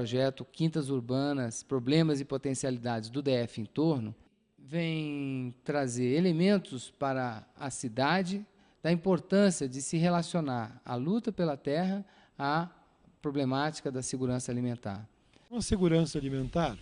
projeto Quintas Urbanas, Problemas e Potencialidades do DF em Torno, vem trazer elementos para a cidade da importância de se relacionar a luta pela terra à problemática da segurança alimentar. A segurança alimentar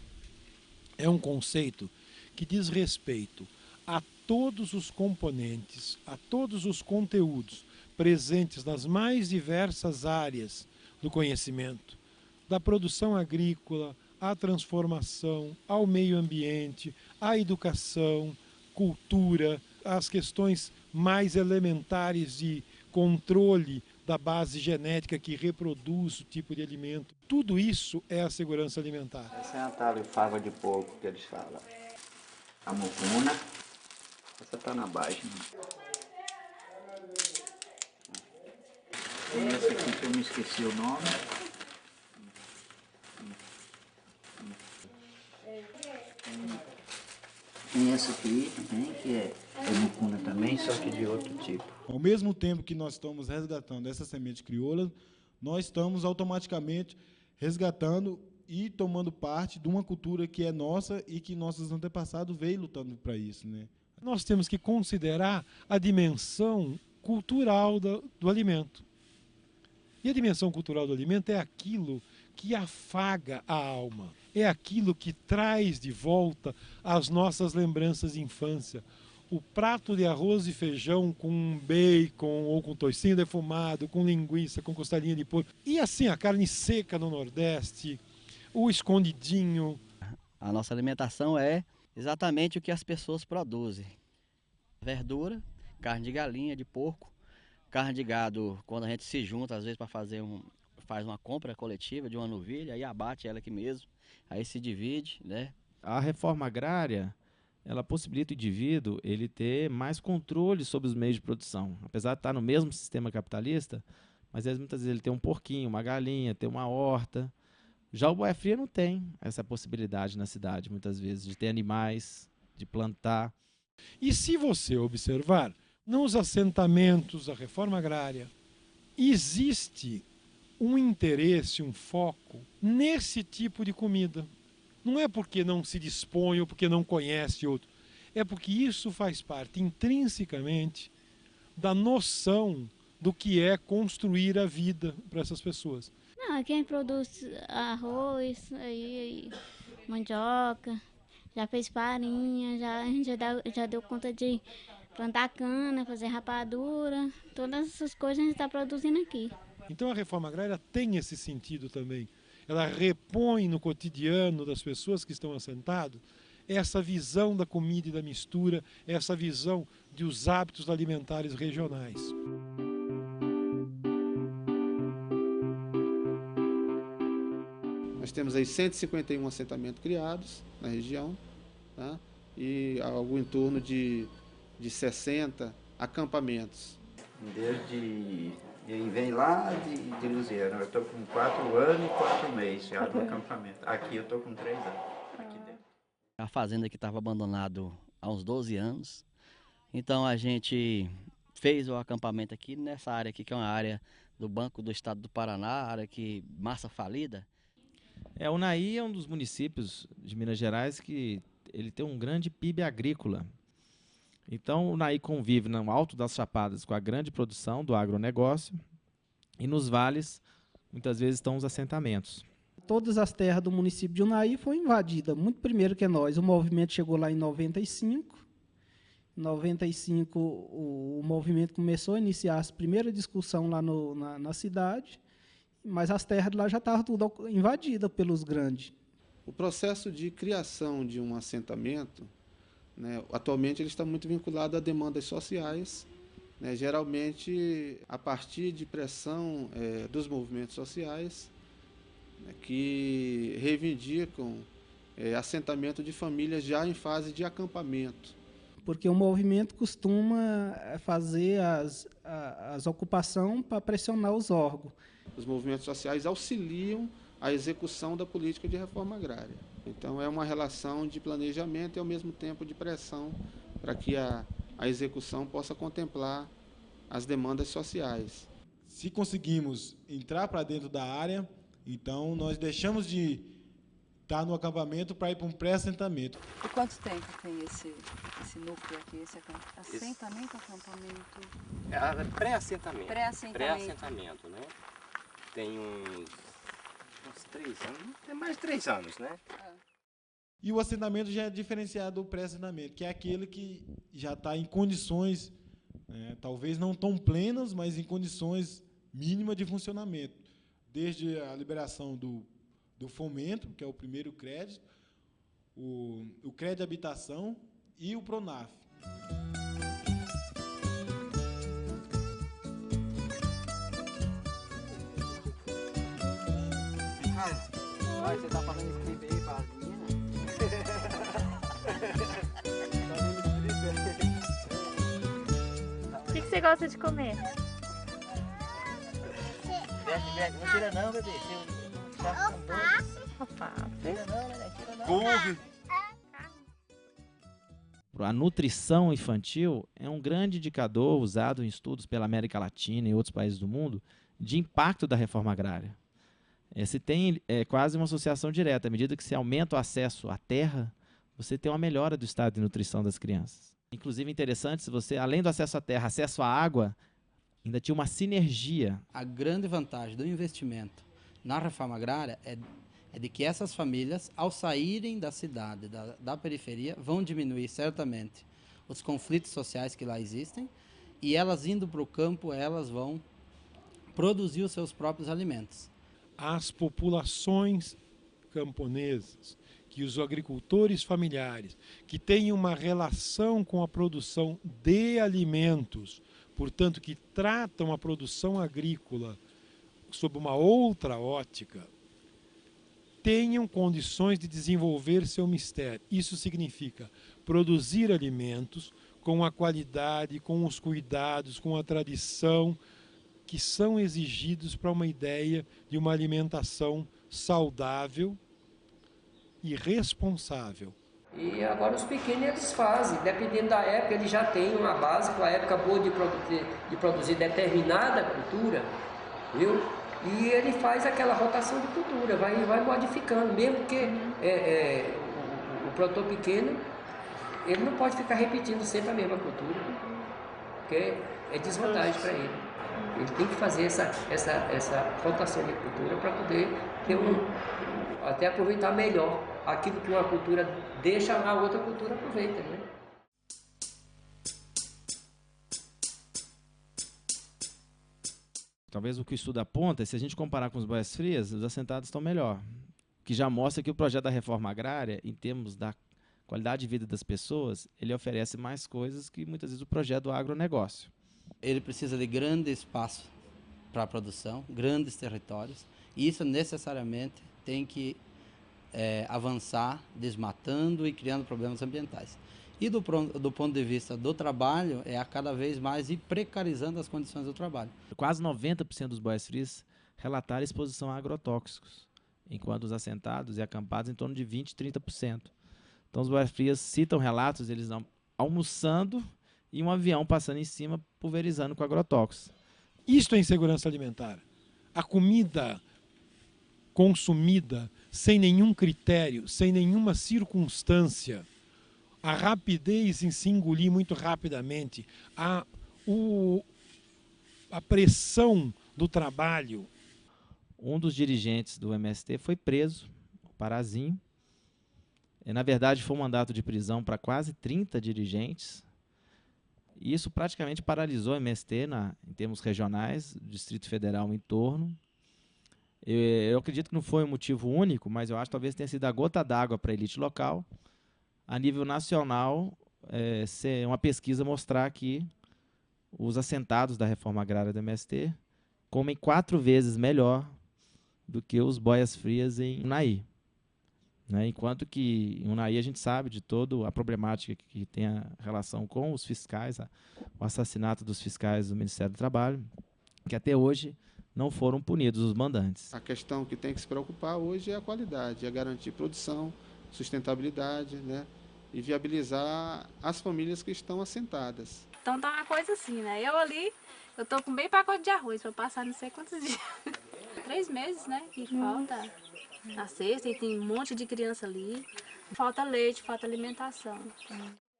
é um conceito que diz respeito a todos os componentes, a todos os conteúdos presentes nas mais diversas áreas do conhecimento, da produção agrícola, à transformação, ao meio ambiente, à educação, cultura, às questões mais elementares de controle da base genética que reproduz o tipo de alimento. Tudo isso é a segurança alimentar. Essa é a tal de fava de porco que eles falam. A mucuna, essa está na baixa. Tem essa aqui que eu me esqueci o nome. Tem essa aqui também, que é mucuna também, só que de outro tipo. Ao mesmo tempo que nós estamos resgatando essa semente crioula, nós estamos automaticamente resgatando e tomando parte de uma cultura que é nossa e que nossos antepassados veio lutando para isso, né? Nós temos que considerar a dimensão cultural do alimento. E a dimensão cultural do alimento é aquilo que afaga a alma, é aquilo que traz de volta as nossas lembranças de infância. O prato de arroz e feijão com bacon ou com toicinho defumado, com linguiça, com costelinha de porco. E assim a carne seca no Nordeste, o escondidinho. A nossa alimentação é exatamente o que as pessoas produzem. Verdura, carne de galinha, de porco, carne de gado, quando a gente se junta às vezes para faz uma compra coletiva de uma novilha, aí abate ela aqui mesmo, aí se divide, né? A reforma agrária, ela possibilita o indivíduo ele ter mais controle sobre os meios de produção. Apesar de estar no mesmo sistema capitalista, mas muitas vezes ele tem um porquinho, uma galinha, tem uma horta. Já o Boia Fria não tem essa possibilidade na cidade, muitas vezes, de ter animais, de plantar. E se você observar, nos assentamentos da reforma agrária, existe um interesse, um foco nesse tipo de comida. Não é porque não se dispõe ou porque não conhece outro. É porque isso faz parte intrinsecamente da noção do que é construir a vida para essas pessoas. Não, quem produz arroz, mandioca, já fez farinha, já deu conta de plantar cana, fazer rapadura, todas essas coisas a gente está produzindo aqui. Então a reforma agrária tem esse sentido também. Ela repõe no cotidiano das pessoas que estão assentadas essa visão da comida e da mistura, essa visão dos hábitos alimentares regionais. Nós temos aí 151 assentamentos criados na região, tá? E algo em torno de 60 acampamentos. Desde vem lá de Luziano, eu estou com 4 anos e 4 meses já no acampamento. Aqui eu estou com 3 anos. Aqui dentro. A fazenda que estava abandonada há uns 12 anos. Então a gente fez o acampamento aqui nessa área aqui, que é uma área do Banco do Estado do Paraná, área que massa falida. O Unaí é um dos municípios de Minas Gerais que ele tem um grande PIB agrícola. Então, o Unaí convive no alto das chapadas com a grande produção do agronegócio e nos vales, muitas vezes, estão os assentamentos. Todas as terras do município de Unaí foram invadidas, muito primeiro que nós. O movimento chegou lá em 95. Em 95, o movimento começou a iniciar a primeira discussão lá na cidade, mas as terras de lá já estavam tudo invadidas pelos grandes. O processo de criação de um assentamento, né, atualmente ele está muito vinculado a demandas sociais, né, geralmente a partir de pressão dos movimentos sociais, né, que reivindicam assentamento de famílias já em fase de acampamento. Porque o movimento costuma fazer as ocupações para pressionar os órgãos. Os movimentos sociais auxiliam a execução da política de reforma agrária. Então é uma relação de planejamento e ao mesmo tempo de pressão para que a execução possa contemplar as demandas sociais. Se conseguimos entrar para dentro da área, Então, nós deixamos de estar no acampamento para ir para um pré-assentamento. E quanto tempo tem esse núcleo aqui, esse assentamento, acampamento? É pré-assentamento. Pré-assentamento, né? Tem uns 3 anos, tem mais de 3 anos, né? E o assentamento já é diferenciado do pré-assentamento, que é aquele que já está em condições, talvez não tão plenas, mas em condições mínimas de funcionamento. Desde a liberação do fomento, que é o primeiro crédito, o crédito de habitação e o PRONAF. Você está fazendo clipe aí para as meninas? O que você gosta de comer? Não tira não, bebê. A nutrição infantil é um grande indicador usado em estudos pela América Latina e outros países do mundo de impacto da reforma agrária. Se tem quase uma associação direta. À medida que se aumenta o acesso à terra, você tem uma melhora do estado de nutrição das crianças. Inclusive, interessante, se você, além do acesso à terra, acesso à água, ainda tinha uma sinergia. A grande vantagem do investimento na reforma agrária é de que essas famílias, ao saírem da cidade, da periferia, vão diminuir certamente os conflitos sociais que lá existem, e elas indo para o campo, elas vão produzir os seus próprios alimentos. As populações camponesas, que os agricultores familiares, que têm uma relação com a produção de alimentos, portanto, que tratam a produção agrícola sob uma outra ótica, tenham condições de desenvolver seu mistério. Isso significa produzir alimentos com a qualidade, com os cuidados, com a tradição que são exigidos para uma ideia de uma alimentação saudável e responsável. E agora os pequenos eles fazem, dependendo da época, eles já têm uma base com a época boa de produzir determinada cultura, viu? E ele faz aquela rotação de cultura, vai modificando, mesmo que o produtor pequeno, ele não pode ficar repetindo sempre a mesma cultura, porque é desvantagem para ele. Ele tem que fazer essa rotação de cultura para poder ter até aproveitar melhor aquilo que uma cultura deixa, a outra cultura aproveita, né? Talvez o que o estudo aponta, se a gente comparar com os boias frias, os assentados estão melhor. O que já mostra que o projeto da reforma agrária, em termos da qualidade de vida das pessoas, ele oferece mais coisas que muitas vezes o projeto do agronegócio. Ele precisa de grande espaço para a produção, grandes territórios, e isso necessariamente tem que avançar desmatando e criando problemas ambientais. E do ponto de vista do trabalho, a cada vez mais ir precarizando as condições do trabalho. Quase 90% dos boias frias relataram exposição a agrotóxicos, enquanto os assentados e acampados em torno de 20% e 30%. Então os boias frias citam relatos, eles estão almoçando e um avião passando em cima, pulverizando com agrotóxicos. Isto é insegurança alimentar. A comida consumida sem nenhum critério, sem nenhuma circunstância, a rapidez em se engolir muito rapidamente, a pressão do trabalho. Um dos dirigentes do MST foi preso, o Parazinho. Na verdade, foi um mandato de prisão para quase 30 dirigentes. E isso praticamente paralisou o MST em termos regionais, Distrito Federal em torno. Eu acredito que não foi um motivo único, mas eu acho que talvez tenha sido a gota d'água para a elite local. A nível nacional, uma pesquisa mostrar que os assentados da reforma agrária do MST comem 4 vezes melhor do que os boias frias em Unai. Enquanto que em Unai a gente sabe de toda a problemática que tem a relação com os fiscais, o assassinato dos fiscais do Ministério do Trabalho, que até hoje não foram punidos os mandantes. A questão que tem que se preocupar hoje é a qualidade, é garantir produção, sustentabilidade, né? E viabilizar as famílias que estão assentadas. Então tá uma coisa assim, né? Eu tô com meio pacote de arroz para passar não sei quantos dias. 3 meses, né, que falta a cesta e tem um monte de criança ali. Falta leite, falta alimentação.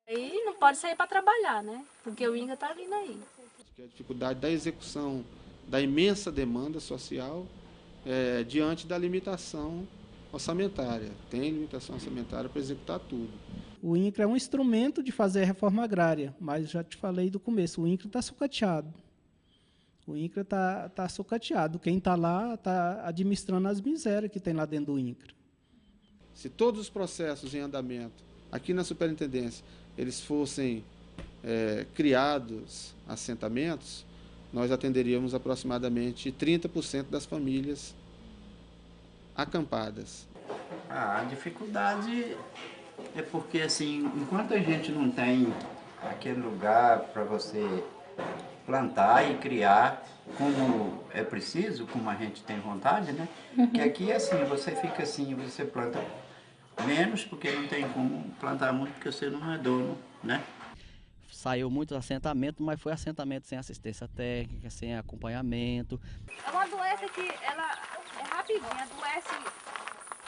Aí não pode sair para trabalhar, né, porque o INCRA está vindo aí. A dificuldade da execução da imensa demanda social diante da limitação orçamentária. Tem limitação orçamentária para executar tudo. O INCRA é um instrumento de fazer a reforma agrária, mas já te falei do começo, o INCRA está sucateado. O INCRA está sucateado. Quem está lá está administrando as misérias que tem lá dentro do INCRA. Se todos os processos em andamento, aqui na superintendência, eles fossem criados assentamentos, nós atenderíamos aproximadamente 30% das famílias acampadas. A dificuldade é porque, assim, enquanto a gente não tem aquele lugar para você plantar e criar como é preciso, como a gente tem vontade, né? Que aqui, assim, você fica assim, você planta menos porque não tem como plantar muito, porque você não é dono, né? Saiu muito assentamento, mas foi assentamento sem assistência técnica, sem acompanhamento. É uma doença que ela é rapidinha, adoece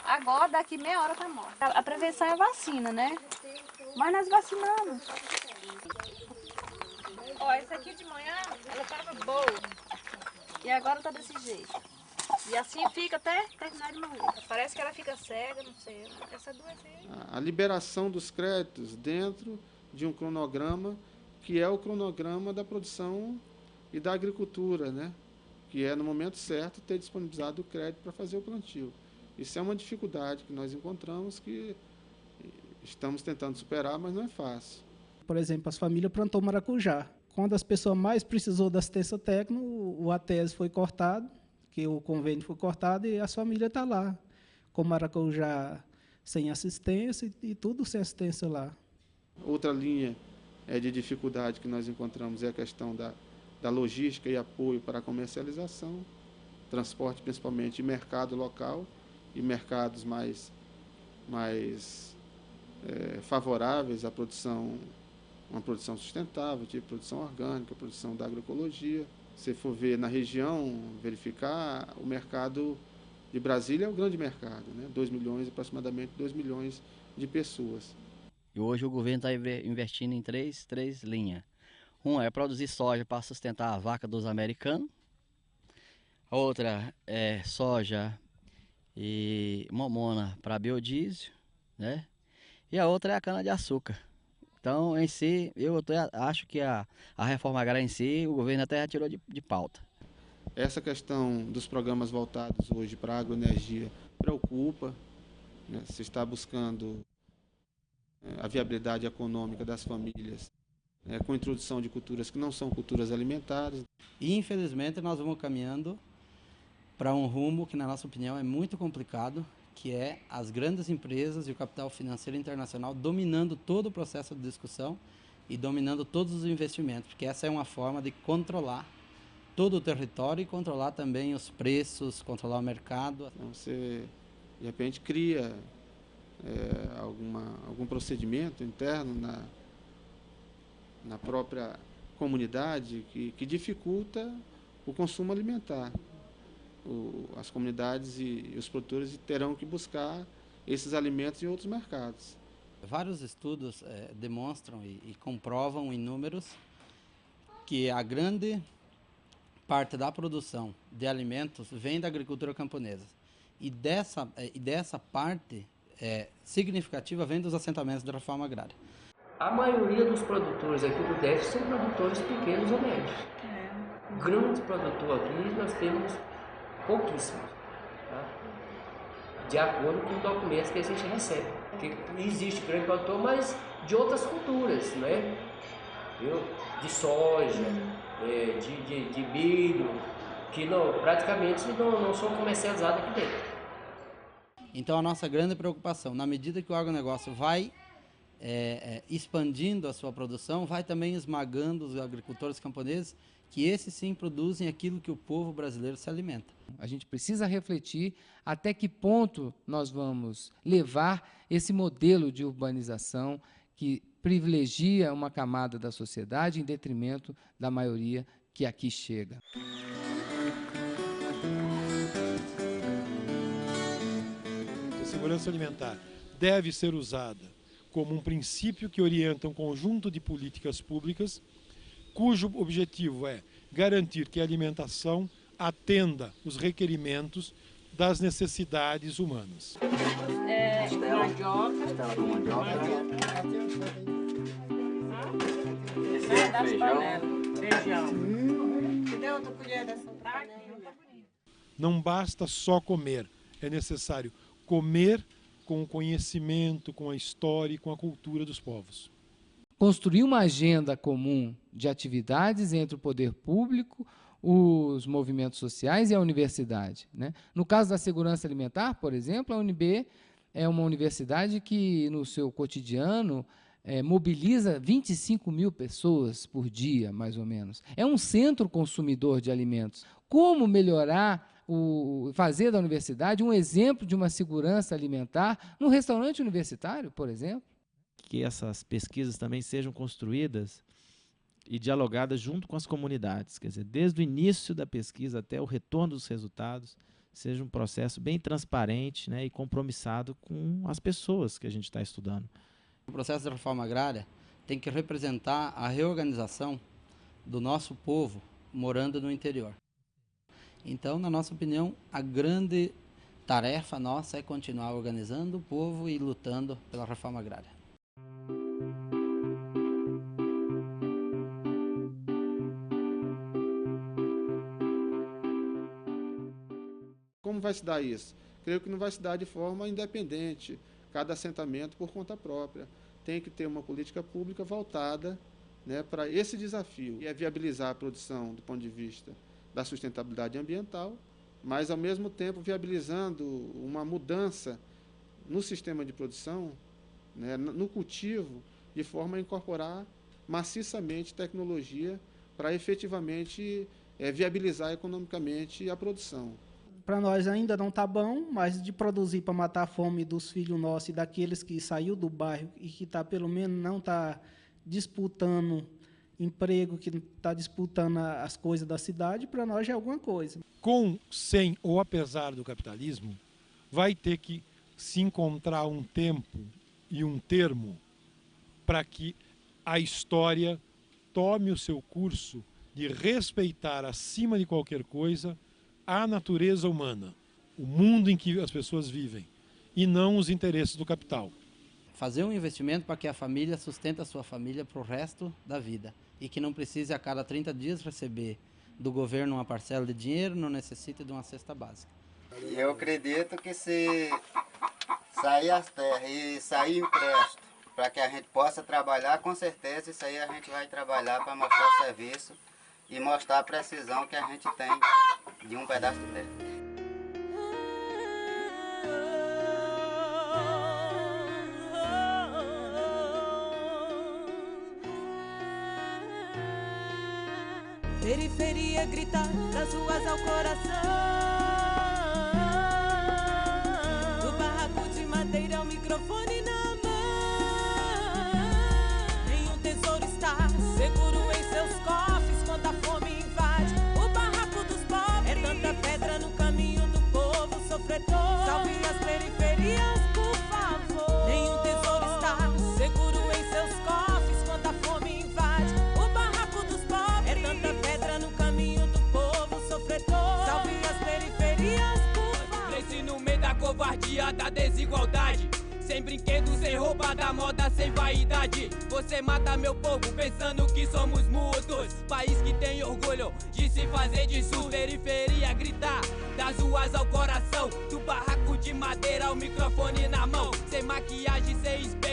agora, daqui meia hora tá morta. A prevenção é vacina, né? Mas nós vacinamos. Ó, essa aqui de manhã, ela tava boa. E agora tá desse jeito. E assim fica até terminar de morrer. Parece que ela fica cega, não sei. Essa doença aí. A liberação dos créditos dentro de um cronograma que é o cronograma da produção e da agricultura, né? Que é no momento certo ter disponibilizado o crédito para fazer o plantio. Isso é uma dificuldade que nós encontramos, que estamos tentando superar, mas não é fácil. Por exemplo, as famílias plantou maracujá. Quando as pessoas mais precisou da assistência técnica, o ATES foi cortado, que o convênio foi cortado e as famílias estão lá, com maracujá sem assistência e tudo sem assistência lá. Outra linha de dificuldade que nós encontramos é a questão da logística e apoio para a comercialização, transporte principalmente de mercado local e mercados mais favoráveis à produção, uma produção sustentável, de produção orgânica, produção da agroecologia. Se for ver na região, verificar, o mercado de Brasília é o grande mercado, né? 2 milhões, aproximadamente 2 milhões de pessoas. E hoje o governo está investindo em três linhas. Uma é produzir soja para sustentar a vaca dos americanos. A outra é soja e mamona para biodiesel, né? E a outra é a cana-de-açúcar. Então, em si, eu acho que a reforma agrária em si, o governo até já tirou de pauta. Essa questão dos programas voltados hoje para a agroenergia preocupa, né? Se está buscando a viabilidade econômica das famílias, com a introdução de culturas que não são culturas alimentares. E, infelizmente, nós vamos caminhando para um rumo que, na nossa opinião, é muito complicado, que é as grandes empresas e o capital financeiro internacional dominando todo o processo de discussão e dominando todos os investimentos, porque essa é uma forma de controlar todo o território e controlar também os preços, controlar o mercado. Então, você, de repente, cria algum procedimento interno na própria comunidade que dificulta o consumo alimentar. As comunidades e os produtores terão que buscar esses alimentos em outros mercados. Vários estudos demonstram e comprovam em números que a grande parte da produção de alimentos vem da agricultura camponesa. E dessa parte significativa vem dos assentamentos da reforma agrária. A maioria dos produtores aqui do DF são produtores pequenos ou médios. Grandes produtores aqui nós temos pouquíssimos, tá? De acordo com os documentos que a gente recebe. Porque existe grande produtor, mas de outras culturas, né? De soja, de milho, que praticamente não são comercializados aqui dentro. Então a nossa grande preocupação, na medida que o agronegócio vai expandindo a sua produção, vai também esmagando os agricultores camponeses, que esses sim produzem aquilo que o povo brasileiro se alimenta. A gente precisa refletir até que ponto nós vamos levar esse modelo de urbanização que privilegia uma camada da sociedade em detrimento da maioria que aqui chega. segurança alimentar deve ser usada como um princípio que orienta um conjunto de políticas públicas cujo objetivo é garantir que a alimentação atenda os requerimentos das necessidades humanas. Mandioca. Esse é Feijão. Deu outra colher dessa praga? Não basta só comer, é necessário comer com o conhecimento, com a história e com a cultura dos povos. Construir uma agenda comum de atividades entre o poder público, os movimentos sociais e a universidade, né? No caso da segurança alimentar, por exemplo, a UNB é uma universidade que, no seu cotidiano, mobiliza 25 mil pessoas por dia, mais ou menos. É um centro consumidor de alimentos. Como melhorar, fazer da universidade um exemplo de uma segurança alimentar no restaurante universitário, por exemplo? Que essas pesquisas também sejam construídas e dialogadas junto com as comunidades, quer dizer, desde o início da pesquisa até o retorno dos resultados, seja um processo bem transparente, né, e compromissado com as pessoas que a gente está estudando. O processo de reforma agrária tem que representar a reorganização do nosso povo morando no interior. Então, na nossa opinião, a grande tarefa nossa é continuar organizando o povo e lutando pela reforma agrária. Como vai se dar isso? Creio que não vai se dar de forma independente, cada assentamento por conta própria. Tem que ter uma política pública voltada, né, para esse desafio, que é viabilizar a produção do ponto de vista da sustentabilidade ambiental, mas, ao mesmo tempo, viabilizando uma mudança no sistema de produção, né, no cultivo, de forma a incorporar maciçamente tecnologia para efetivamente viabilizar economicamente a produção. Para nós ainda não está bom, mas de produzir para matar a fome dos filhos nossos e daqueles que saiu do bairro e que tá, pelo menos não está disputando emprego, que está disputando as coisas da cidade, para nós já é alguma coisa. Com, sem ou apesar do capitalismo, vai ter que se encontrar um tempo e um termo para que a história tome o seu curso de respeitar, acima de qualquer coisa, a natureza humana, o mundo em que as pessoas vivem, e não os interesses do capital. Fazer um investimento para que a família sustente a sua família para o resto da vida e que não precise a cada 30 dias receber do governo uma parcela de dinheiro, não necessite de uma cesta básica. Eu acredito que se sair as terras e sair empréstimo para que a gente possa trabalhar, com certeza isso aí a gente vai trabalhar para mostrar o serviço e mostrar a precisão que a gente tem de um pedaço de terra. Periferia grita das ruas ao coração. Do barraco de madeira ao microfone na mão. Nenhum tesouro está seguro em seus cofres quando a fome invade o barraco dos pobres. É tanta pedra no caminho do povo sofredor. Salve as periferias, por favor. Nenhum tesouro está seguro em seus cofres quando a fome invade o barraco dos pobres. É tanta pedra no caminho do povo sofredor. Salve as periferias, por favor. Cresci no meio da covardia, da desigualdade. Sem brinquedos, sem roupa da moda, sem vaidade. Você mata meu povo pensando que somos mudos. País que tem orgulho de se fazer de sul. Periferia gritar, das ruas ao coração. Do barraco de madeira ao microfone na mão. Sem maquiagem, sem espelho.